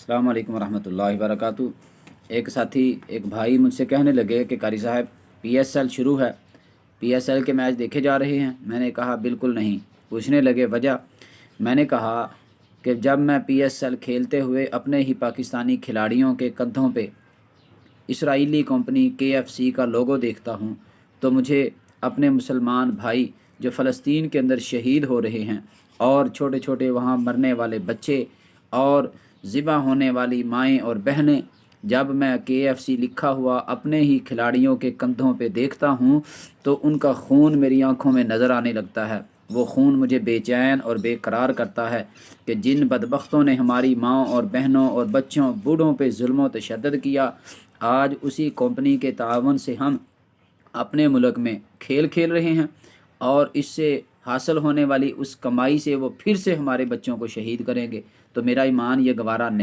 अस्सलाम वालेकुम रहमतुल्लाहि वबरकातुहू। एक भाई मुझसे कहने लगे कि कारी साहब पीएसएल शुरू है, पीएसएल के मैच देखे जा रहे हैं। मैंने कहा बिल्कुल नहीं। पूछने लगे वजह। मैंने कहा कि जब मैं पीएसएल खेलते हुए अपने ही पाकिस्तानी खिलाड़ियों के कंधों पे इसराइली कंपनी केएफसी का लोगो देखता हूँ तो मुझे अपने मुसलमान भाई जो फ़लस्तीन के अंदर शहीद हो रहे हैं और छोटे छोटे वहाँ मरने वाले बच्चे और ज़िबा होने वाली माएँ और बहनें, जब मैं केएफसी लिखा हुआ अपने ही खिलाड़ियों के कंधों पे देखता हूँ तो उनका खून मेरी आंखों में नज़र आने लगता है। वो खून मुझे बेचैन और बेकरार करता है कि जिन बदबख्तों ने हमारी माँ और बहनों और बच्चों बूढ़ों पे जुल्म तशद्दुद किया, आज उसी कंपनी के तावन से हम अपने मुल्क में खेल खेल रहे हैं और इससे हासिल होने वाली उस कमाई से वो फिर से हमारे बच्चों को शहीद करेंगे। तो मेरा ईमान ये गवारा नहीं।